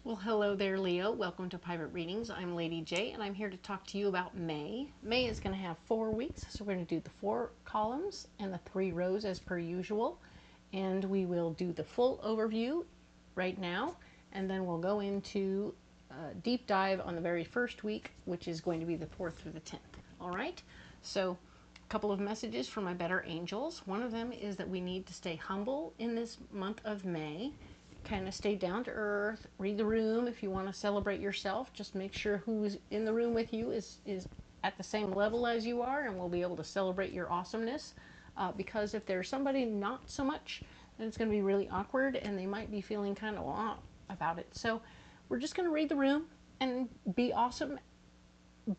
Well, hello there, Leo. Welcome to Pirate Readings. I'm Lady J, and I'm here to talk to you about May. May is going to have 4 weeks, so we're going to do the 4 columns and the 3 rows as per usual. And we will do the full overview right now, and then we'll go into a deep dive on the very first week, which is going to be the 4th through the 10th. All right? So, a couple of messages from my better angels. One of them is that we need to stay humble in this month of May. Kind of stay down to earth, read the room. If you want to celebrate yourself, just make sure who's in the room with you is at the same level as you are, and we'll be able to celebrate your awesomeness. Because if there's somebody not so much, then it's going to be really awkward, and they might be feeling kind of about it. So we're just going to read the room and be awesome,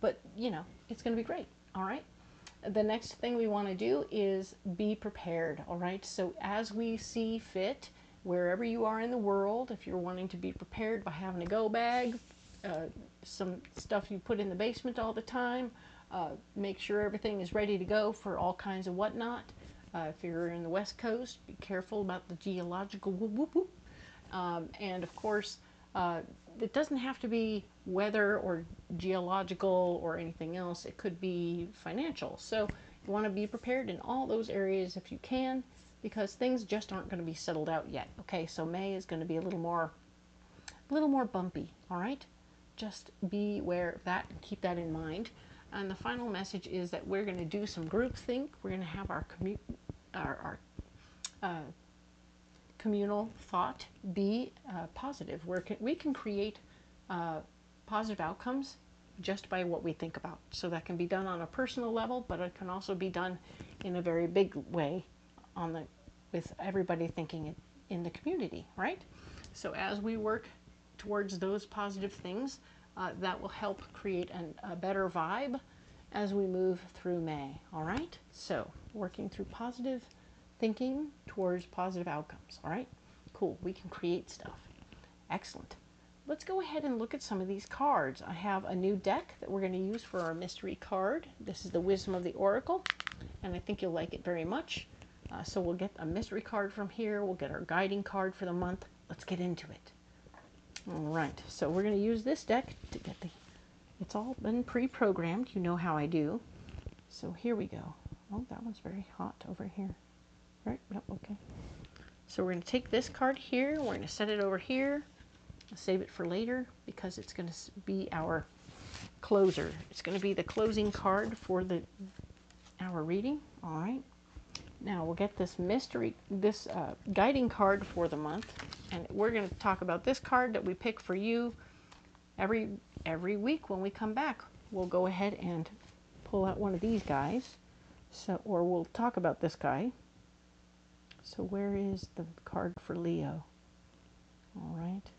but you know, it's going to be great. All right. The next thing we want to do is be prepared. All right. So as we see fit, wherever you are in the world, if you're wanting to be prepared by having a go bag, some stuff you put in the basement all the time, make sure everything is ready to go for all kinds of whatnot. If you're in the West Coast, be careful about the geological whoop whoop whoop. And of course, it doesn't have to be weather or geological or anything else. It could be financial. So you want to be prepared in all those areas if you can, because things just aren't going to be settled out yet. Okay, so May is going to be a little more bumpy. All right, just be aware of that and keep that in mind. And the final message is that we're going to do some groupthink. We're going to have our communal thought be positive. We can create positive outcomes just by what we think about. So that can be done on a personal level, but it can also be done in a very big way with everybody thinking it in the community, right? So as we work towards those positive things, that will help create a better vibe as we move through May. All right. So working through positive thinking towards positive outcomes. All right. Cool. We can create stuff. Excellent. Let's go ahead and look at some of these cards. I have a new deck that we're going to use for our mystery card. This is the Wisdom of the Oracle, and I think you'll like it very much. So we'll get a mystery card from here. We'll get our guiding card for the month. Let's get into it. All right. So we're going to use this deck to get it's all been pre-programmed. You know how I do. So here we go. Oh, that one's very hot over here. Right? Yep. Okay. So we're going to take this card here. We're going to set it over here. I'll save it for later because it's going to be our closer. It's going to be the closing card for our reading. All right. Now we'll get this guiding card for the month, and we're going to talk about this card that we pick for you every week. When we come back, we'll go ahead and pull out one of these guys. Or we'll talk about this guy. So where is the card for Leo? All right.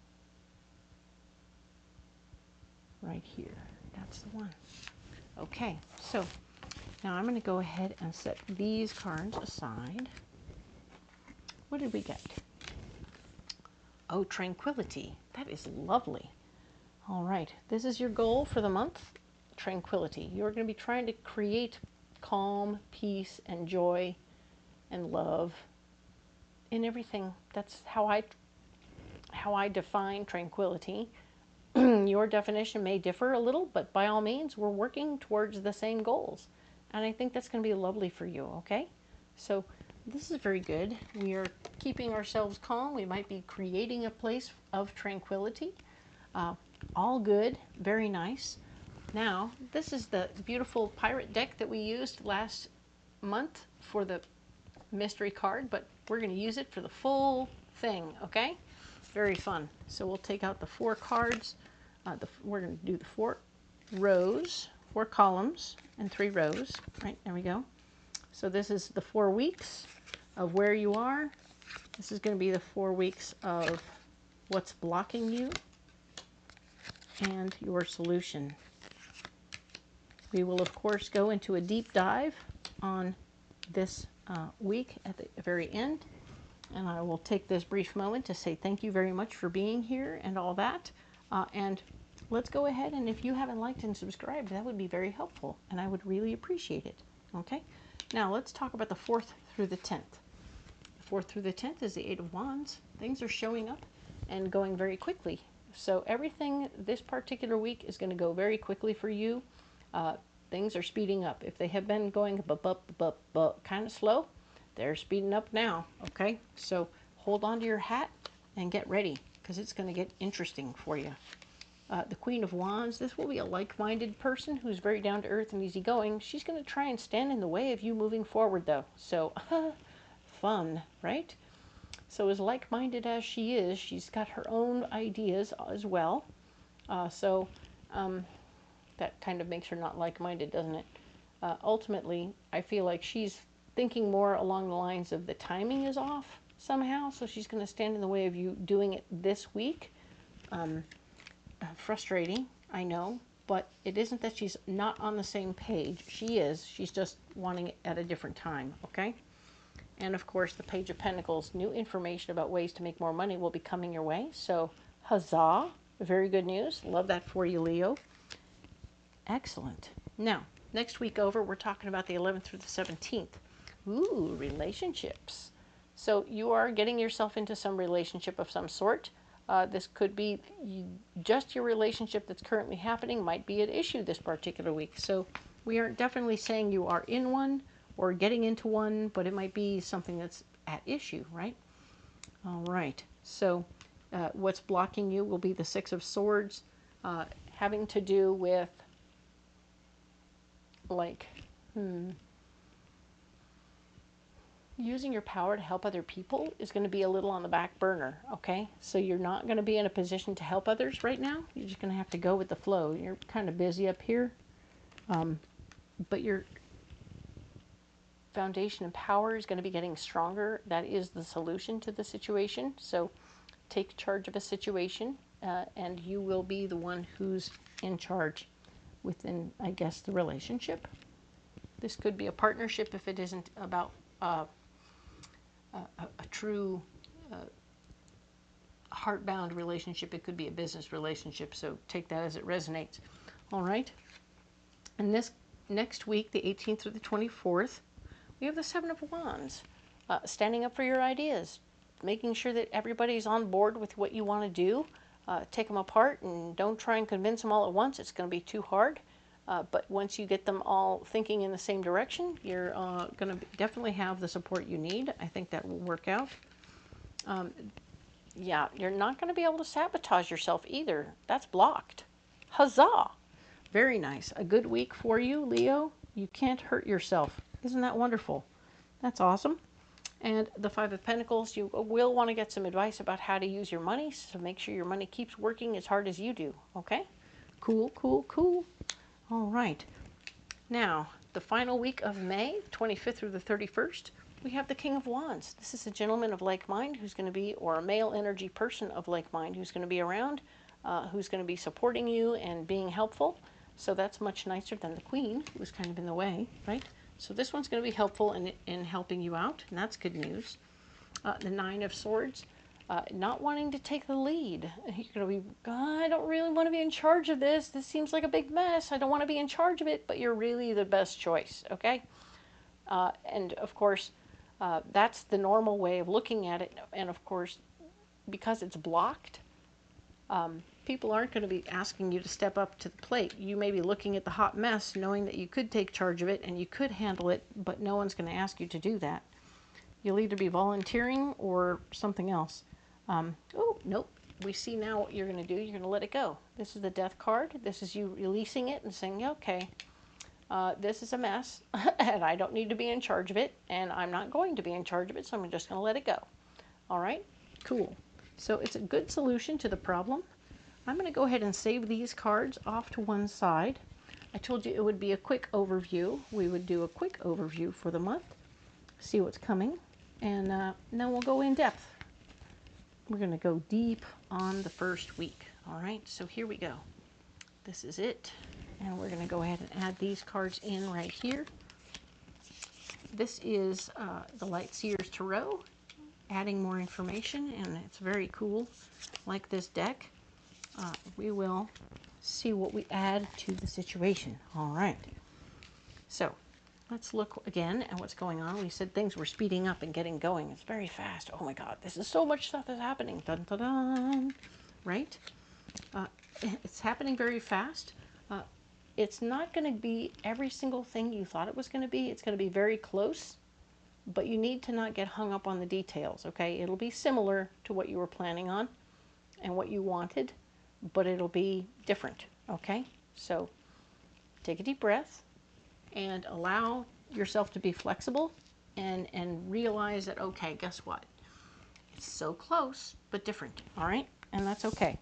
Right here. That's the one. Okay. So now I'm going to go ahead and set these cards aside. What did we get? Oh, tranquility. That is lovely. All right. This is your goal for the month. Tranquility. You're going to be trying to create calm, peace, and joy, and love in everything. That's how I define tranquility. Your definition may differ a little, but by all means, we're working towards the same goals. And I think that's going to be lovely for you, okay? So this is very good. We are keeping ourselves calm. We might be creating a place of tranquility. All good. Very nice. Now, this is the beautiful pirate deck that we used last month for the mystery card, but we're going to use it for the full thing, okay? Very fun. So we'll take out the 4 cards. We're going to do the 4 rows, 4 columns, and 3 rows. Right, there we go. So this is the 4 weeks of where you are. This is going to be the 4 weeks of what's blocking you and your solution. We will, of course, go into a deep dive on this week at the very end. And I will take this brief moment to say thank you very much for being here and all that. And let's go ahead, and if you haven't liked and subscribed, that would be very helpful, and I would really appreciate it. Okay? Now let's talk about the 4th through the 10th. The 4th through the 10th is the 8 of Wands. Things are showing up and going very quickly So everything this particular week is going to go very quickly for you. Things are speeding up. If they have been going kind of slow, they're speeding up now, okay? So hold on to your hat and get ready, because it's going to get interesting for you. The Queen of Wands, this will be a like-minded person who's very down to earth and easygoing. She's going to try and stand in the way of you moving forward, though. So, fun, right? So as like-minded as she is, she's got her own ideas as well. That kind of makes her not like-minded, doesn't it? Ultimately, I feel like she's thinking more along the lines of the timing is off somehow, so she's going to stand in the way of you doing it this week. Frustrating, I know, but it isn't that she's not on the same page. She is. She's just wanting it at a different time, okay? And of course, the Page of Pentacles, new information about ways to make more money will be coming your way. So, huzzah! Very good news. Love that for you, Leo. Excellent. Now, next week over, we're talking about the 11th through the 17th. Ooh, relationships. So you are getting yourself into some relationship of some sort. This could be just your relationship that's currently happening, might be at issue this particular week. So we aren't definitely saying you are in one or getting into one, but it might be something that's at issue, right? All right. So what's blocking you will be the Six of Swords, having to do with like, using your power to help other people is going to be a little on the back burner, okay? So you're not going to be in a position to help others right now. You're just going to have to go with the flow. You're kind of busy up here, but your foundation and power is going to be getting stronger. That is the solution to the situation. So take charge of a situation, and you will be the one who's in charge within, I guess, the relationship. This could be a partnership if it isn't about a true heart-bound relationship. It could be a business relationship, so take that as it resonates. All right. And this next week, the 18th through the 24th, we have the Seven of Wands, standing up for your ideas, making sure that everybody's on board with what you want to do. Take them apart and don't try and convince them all at once. It's going to be too hard. But once you get them all thinking in the same direction, you're going to definitely have the support you need. I think that will work out. Yeah, you're not going to be able to sabotage yourself either. That's blocked. Huzzah! Very nice. A good week for you, Leo. You can't hurt yourself. Isn't that wonderful? That's awesome. And the Five of Pentacles, you will want to get some advice about how to use your money, so make sure your money keeps working as hard as you do, okay? Cool, cool, cool. All right. Now, the final week of May, 25th through the 31st, we have the King of Wands. This is a gentleman of like mind who's going to be, or a male energy person of like mind who's going to be around, who's going to be supporting you and being helpful. So that's much nicer than the Queen, who was kind of in the way, right? So this one's going to be helpful in helping you out, and that's good news. The Nine of Swords, not wanting to take the lead. You're going to be, I don't really want to be in charge of this. This seems like a big mess. I don't want to be in charge of it, but you're really the best choice, okay? And of course, that's the normal way of looking at it. And of course, because it's blocked, people aren't going to be asking you to step up to the plate. You may be looking at the hot mess, knowing that you could take charge of it and you could handle it, but no one's going to ask you to do that. You'll either be volunteering or something else. Oh, nope. We see now what you're going to do. You're going to let it go. This is the Death card. This is you releasing it and saying, okay, this is a mess, and I don't need to be in charge of it, and I'm not going to be in charge of it, so I'm just going to let it go. All right? Cool. So it's a good solution to the problem. I'm going to go ahead and save these cards off to one side. I told you it would be a quick overview. We would do a quick overview for the month, see what's coming, and then we'll go in depth. We're going to go deep on the first week. All right, so here we go. This is it, and we're going to go ahead and add these cards in right here. This is the Light Seer's Tarot, adding more information, and it's very cool. Like this deck, we will see what we add to the situation. All right, so let's look again at what's going on. We said things were speeding up and getting going. It's very fast. Oh my God, this is so much stuff is happening. Dun, dun, dun. Right? Uh, it's happening very fast. It's not going to be every single thing you thought it was going to be. It's going to be very close, but you need to not get hung up on the details, okay? It'll be similar to what you were planning on and what you wanted, but it'll be different, okay? So take a deep breath and allow yourself to be flexible and realize that, okay, guess what? It's so close, but different, all right? And that's okay.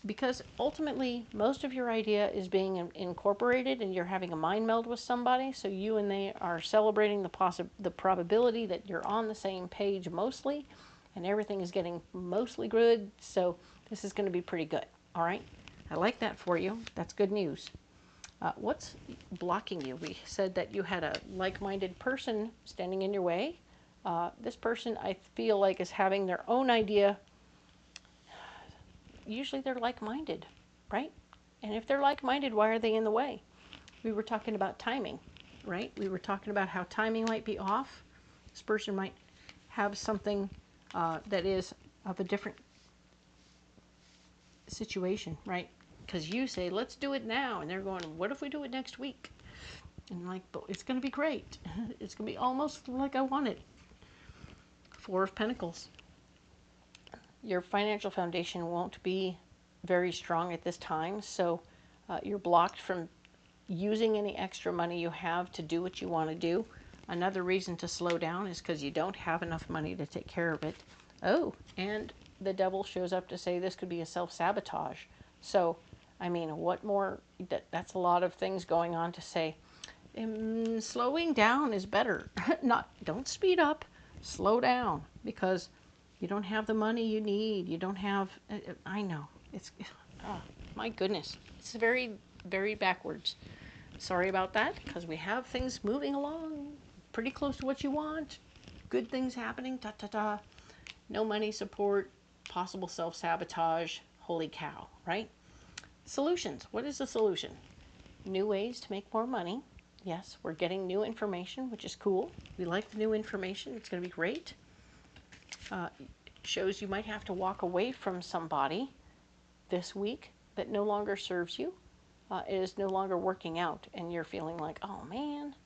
Because ultimately, most of your idea is being incorporated and you're having a mind meld with somebody, so you and they are celebrating the probability that you're on the same page mostly, and everything is getting mostly good, so this is going to be pretty good, all right? I like that for you. That's good news. What's blocking you? We said that you had a like-minded person standing in your way. This person, I feel like, is having their own idea. Usually they're like-minded, right? And if they're like-minded, why are they in the way? We were talking about timing, right? We were talking about how timing might be off. This person might have something that is of a different situation, right? Because you say, let's do it now. And they're going, what if we do it next week? And like, but it's going to be great. It's going to be almost like I want it. Four of Pentacles. Your financial foundation won't be very strong at this time, so you're blocked from using any extra money you have to do what you want to do. Another reason to slow down is because you don't have enough money to take care of it. Oh, and the devil shows up to say this could be a self-sabotage. So, I mean, what more? That's a lot of things going on to say. Slowing down is better. Don't speed up. Slow down, because you don't have the money you need. You don't have, I know. It's, oh, my goodness. It's very, very backwards. Sorry about that, because we have things moving along pretty close to what you want. Good things happening, ta-ta-ta. No money support, possible self-sabotage. Holy cow, right? Solutions. What is the solution? New ways to make more money. Yes, we're getting new information, which is cool. We like the new information. It's going to be great. Shows you might have to walk away from somebody this week that no longer serves you. It is no longer working out, and you're feeling like, oh man,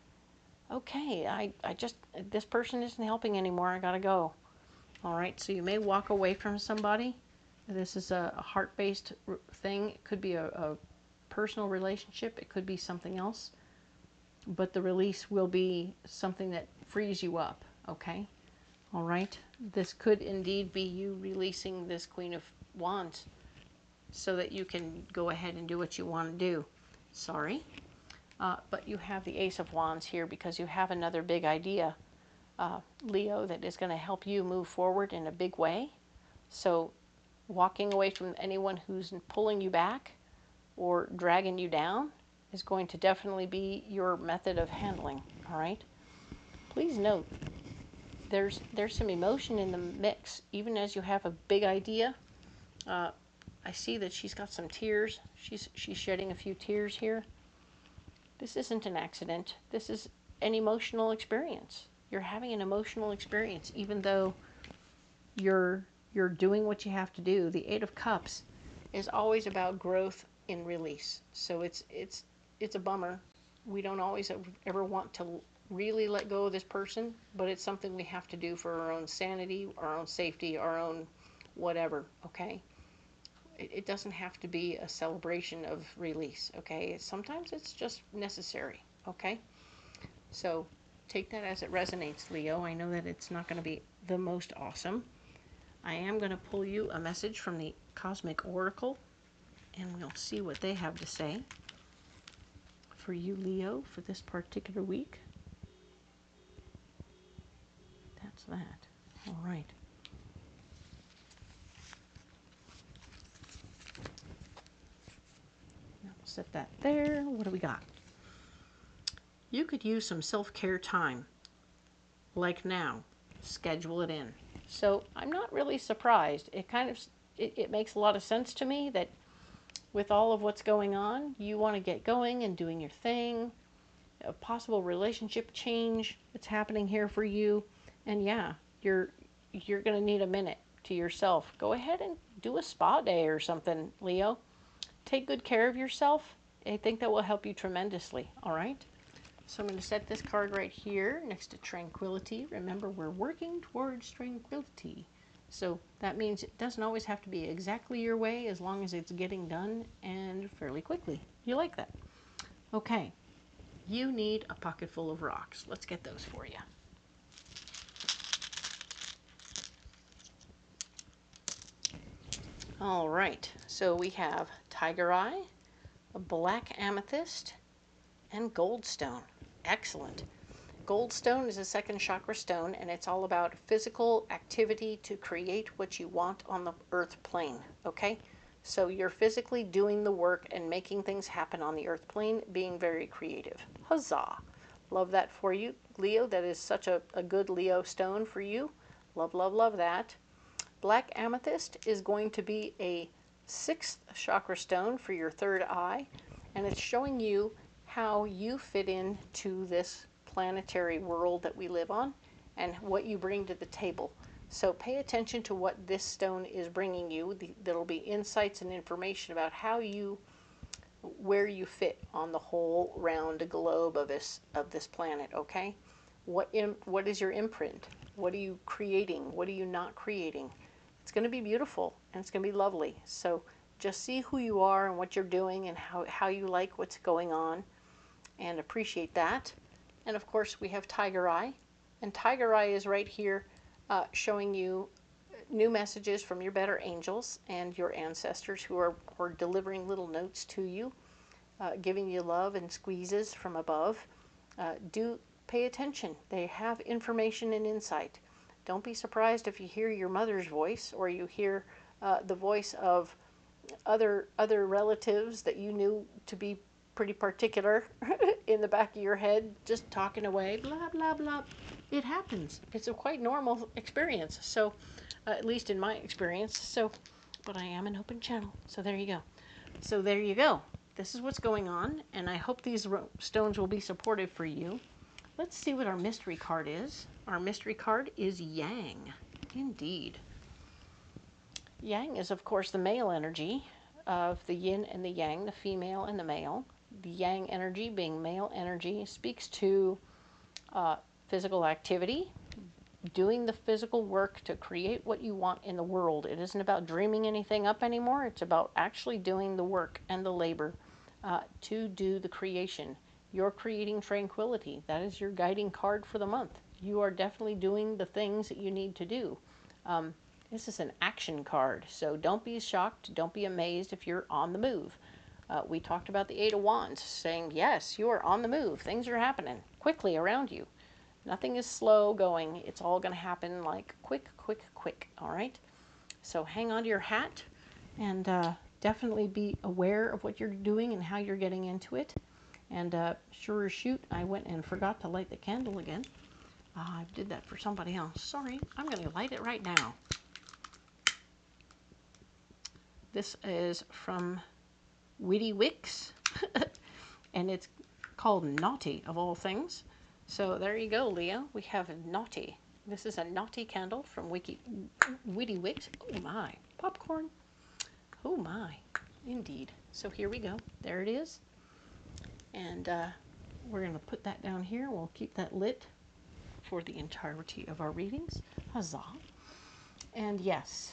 okay, I just, this person isn't helping anymore. I got to go. All right, so you may walk away from somebody. This is a heart-based thing. It could be a personal relationship. It could be something else. But the release will be something that frees you up, okay? All right? This could indeed be you releasing this Queen of Wands so that you can go ahead and do what you want to do. Sorry. But you have the Ace of Wands here because you have another big idea, Leo, that is going to help you move forward in a big way. So walking away from anyone who's pulling you back or dragging you down is going to definitely be your method of handling, all right? Please note, there's some emotion in the mix, even as you have a big idea. I see that she's got some tears. She's shedding a few tears here. This isn't an accident. This is an emotional experience. You're having an emotional experience, even though you're doing what you have to do. The Eight of Cups is always about growth in release. So it's a bummer. We don't always ever want to really let go of this person, but it's something we have to do for our own sanity, our own safety, our own whatever, okay? It doesn't have to be a celebration of release, okay? Sometimes it's just necessary, okay? So take that as it resonates, Leo. I know that it's not going to be the most awesome. I am going to pull you a message from the Cosmic Oracle, and we'll see what they have to say for you, Leo, for this particular week. That's that. All right. Now we'll set that there. What do we got? You could use some self-care time, like now. Schedule it in. So I'm not really surprised. It makes a lot of sense to me that with all of what's going on, you want to get going and doing your thing. A possible relationship change that's happening here for you. And yeah, you're going to need a minute to yourself. Go ahead and do a spa day or something, Leo. Take good care of yourself. I think that will help you tremendously, all right? So I'm going to set this card right here next to tranquility. Remember, we're working towards tranquility. So that means it doesn't always have to be exactly your way as long as it's getting done and fairly quickly. You like that? Okay. You need a pocket full of rocks. Let's get those for you. All right. So we have tiger eye, a black amethyst, and goldstone. Excellent. Goldstone is a second chakra stone, and it's all about physical activity to create what you want on the earth plane, okay? So you're physically doing the work and making things happen on the earth plane, being very creative. Huzzah! Love that for you, Leo. That is such a good Leo stone for you. Love, love, love that. Black amethyst is going to be a 6th chakra stone for your third eye, and it's showing you how you fit into this planetary world that we live on and what you bring to the table. So pay attention to what this stone is bringing you. There'll be insights and information about where you fit on the whole round globe of this planet, okay? What is your imprint? What are you creating? What are you not creating? It's going to be beautiful and it's going to be lovely. So just see who you are and what you're doing and how you like what's going on, and appreciate that. And of course we have tiger eye, and tiger eye is right here showing you new messages from your better angels and your ancestors who are delivering little notes to you, giving you love and squeezes from above. Do pay attention. They have information and insight. Don't be surprised if you hear your mother's voice, or you hear the voice of other relatives that you knew to be pretty particular in the back of your head, just talking away, blah, blah, blah. It happens. It's a quite normal experience. So, at least in my experience. So, but I am an open channel. So there you go. So there you go. This is what's going on, and I hope these stones will be supportive for you. Let's see what our mystery card is. Our mystery card is Yang. Indeed. Yang is, of course, the male energy of the yin and the yang, the female and the male. The yang energy, being male energy, speaks to physical activity, doing the physical work to create what you want in the world. It isn't about dreaming anything up anymore. It's about actually doing the work and the labor to do the creation. You're creating tranquility. That is your guiding card for the month. You are definitely doing the things that you need to do. This is an action card, so don't be shocked, don't be amazed if you're on the move. We talked about the 8 of Wands, saying, yes, you are on the move. Things are happening quickly around you. Nothing is slow going. It's all going to happen like quick, quick, quick, all right? So hang on to your hat and definitely be aware of what you're doing and how you're getting into it. And sure as shoot, I went and forgot to light the candle again. I did that for somebody else. Sorry, I'm going to light it right now. This is from Witty Wicks, and it's called Naughty, of all things. So there you go, Leo. We have Naughty. This is a Naughty candle from Witty Wicks. Oh my, popcorn. Oh my, indeed. So here we go. There it is. And we're going to put that down here. We'll keep that lit for the entirety of our readings. Huzzah. And yes,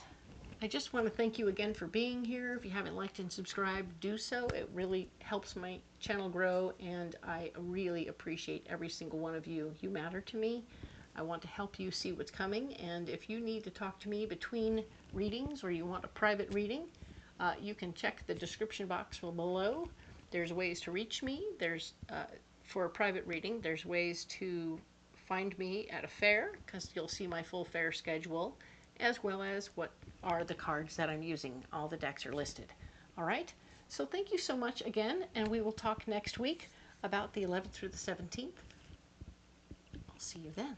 I just want to thank you again for being here. If you haven't liked and subscribed, do so. It really helps my channel grow, and I really appreciate every single one of you. You matter to me. I want to help you see what's coming, and if you need to talk to me between readings or you want a private reading, you can check the description box below. There's ways to reach me. There's for a private reading, there's ways to find me at a fair, because you'll see my full fair schedule, as well as what are the cards that I'm using. All the decks are listed. All right? So thank you so much again, and we will talk next week about the 11th through the 17th. I'll see you then.